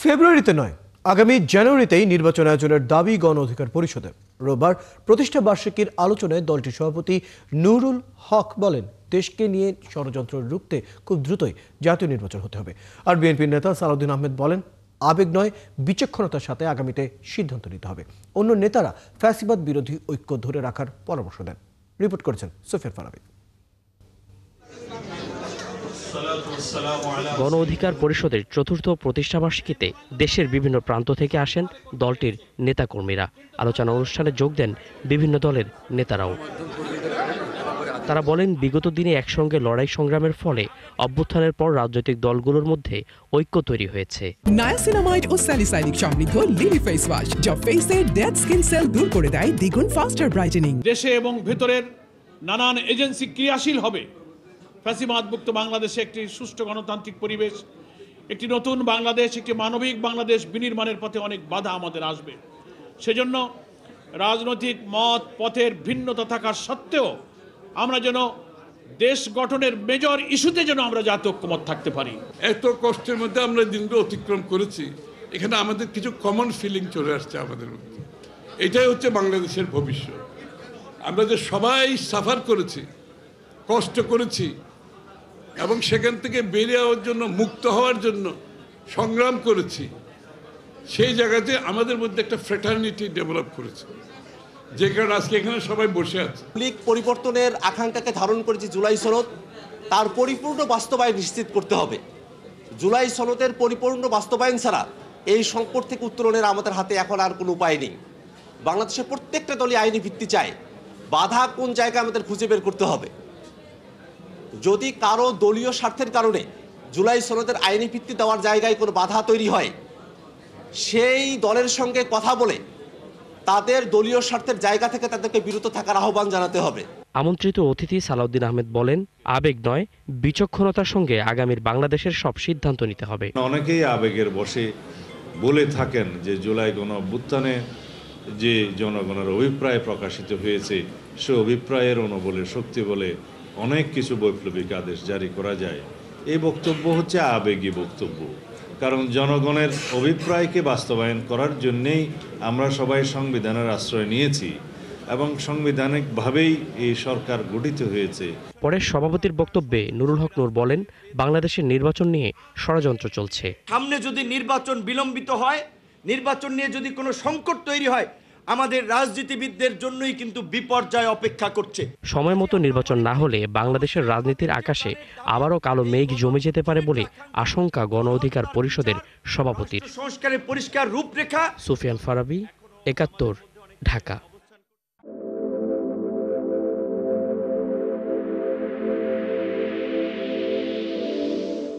ফেব্রুয়ারিতে নয়, আগামী জানুয়ারিতেই নির্বাচন আয়োজনের দাবি গণ অধিকার পরিষদের। রোববার প্রতিষ্ঠা বার্ষিকীর আলোচনায় দলটির সভাপতি নুরুল হক বলেন, দেশকে নিয়ে ষড়যন্ত্র রুখতে খুব দ্রুতই জাতীয় নির্বাচন হতে হবে। আর বিএনপির নেতা সালাউদ্দিন আহমেদ বলেন, আবেগ নয়, বিচক্ষণতার সাথে আগামীতে সিদ্ধান্ত নিতে হবে। অন্য নেতারা ফ্যাসিবাদ বিরোধী ঐক্য ধরে রাখার পরামর্শ দেন। রিপোর্ট করেছেন সুফিয়ান ফারাবী। গণ অধিকার পরিষদের চতুর্থ প্রতিষ্ঠাবার্ষিকীতে দেশের বিভিন্ন প্রান্ত থেকে আসেন দলটির নেতাকর্মীরা। আলোচনা অনুষ্ঠানে যোগ দেন বিভিন্ন দলের নেতারাও। তারা বলেন, বিগত দিনে একসঙ্গে লড়াই সংগ্রামের ফলে অভ্যুত্থানের পর রাজনৈতিক দলগুলোর মধ্যে ঐক্য তৈরি হয়েছে। নায়াসিনামাইড ও স্যালিসাইলিক সমৃদ্ধ লিলি ফেস ওয়াশ, যা ফেসের ডেড স্কিন সেল দূর করে দেয় দ্বিগুণ ফাস্টার ব্রাইটেনিং। দেশে এবং ভেতরের নানান এজেন্সি ক্রিয়াশীল হবে। ফ্যাসিবাদমুক্ত বাংলাদেশে একটি সুষ্ঠু গণতান্ত্রিক পরিবেশ, একটি নতুন বাংলাদেশ, একটি মানবিক বাংলাদেশ বিনির্মাণের পথে অনেক বাধা আমাদের আসবে। সেজন্য রাজনৈতিক মত পথের ভিন্নতা থাকা সত্ত্বেও আমরা যেন দেশ গঠনের মেজর ইস্যুতে যেন আমরা জাতীয় ঐক্যমত থাকতে পারি। এত কষ্টের মধ্যে আমরা দিনগুলো অতিক্রম করেছি, এখানে আমাদের কিছু কমন ফিলিং চলে আসছে আমাদের মধ্যে। এটাই হচ্ছে বাংলাদেশের ভবিষ্যৎ। আমরা যে সবাই সাফার করেছি, কষ্ট করেছি এবং সেখান থেকে বেরিয়ে যাওয়ার জন্য, মুক্ত হওয়ার জন্য সংগ্রাম করেছি, সেই জায়গাতে আমাদের মধ্যে একটা ফ্র্যাটার্নিটি ডেভেলপ করেছে, যে কারণে আজকে এখানে সবাই বসে আছে। লীগ পরিবর্তনের আকাঙ্ক্ষাকে ধারণ করেছি জুলাই সনদ, তার পরিপূর্ণ বাস্তবায়ন নিশ্চিত করতে হবে। জুলাই সনদের পরিপূর্ণ বাস্তবায়ন ছাড়া এই সংকট থেকে উত্তরণের আমাদের হাতে এখন আর কোনো উপায় নেই। বাংলাদেশের প্রত্যেকটা দলই আইনি ভিত্তি চায়, বাধা কোন জায়গায় আমাদের খুঁজে বের করতে হবে। যদি কারো দলীয় স্বার্থের কারণে জুলাই সনদের আইনি ভিত্তি দেওয়ার জায়গায় কোনো বাধা তৈরি হয়, সেই দলের সঙ্গে কথা বলে তাদের দলীয় স্বার্থের জায়গা থেকে তাদেরকে বিরত থাকার আহ্বান জানাতে হবে। আমন্ত্রিত অতিথি সালাউদ্দিন আহমেদ বলেন, আবেগ নয়, বিচক্ষণতার সঙ্গে আগামীর বাংলাদেশের সব সিদ্ধান্ত নিতে হবে। অনেকেই আবেগের বশে বলে থাকেন যে জুলাই গণ অভ্যুত্থানে যে জনগণের অভিপ্রায় প্রকাশিত হয়েছে, সে অভিপ্রায়ের অনুবলে শক্তি বলে অনেক কিছু বৈপ্লবিক আদেশ জারি করা যায়। এই বক্তব্য হচ্ছে আবেগী বক্তব্য, কারণ জনগণের অভিপ্রায়কে বাস্তবায়ন করার জন্যেই আমরা সবাই সংবিধানের আশ্রয় নিয়েছি এবং সাংবিধানিকভাবেই এই সরকার গঠিত হয়েছে। পরে সভাপতির বক্তব্যে নুরুল হক নূর বলেন, বাংলাদেশের নির্বাচন নিয়ে ষড়যন্ত্র চলছে। সামনে যদি নির্বাচন বিলম্বিত হয়, নির্বাচন নিয়ে যদি কোনো সংকট তৈরি হয়, আমাদের রাজনীতিবিদদের জন্যই কিন্তু বিপর্যয় অপেক্ষা করছে। সময় মতো নির্বাচন না হলে বাংলাদেশের রাজনীতির আকাশে আবারও কালো মেঘ জমে যেতে পারে বলে আশঙ্কা গণ অধিকার পরিষদের সভাপতির। সংস্কারের পরিষ্কার রূপরেখা। সুফিয়ান ফারাবী, ৭১, ঢাকা।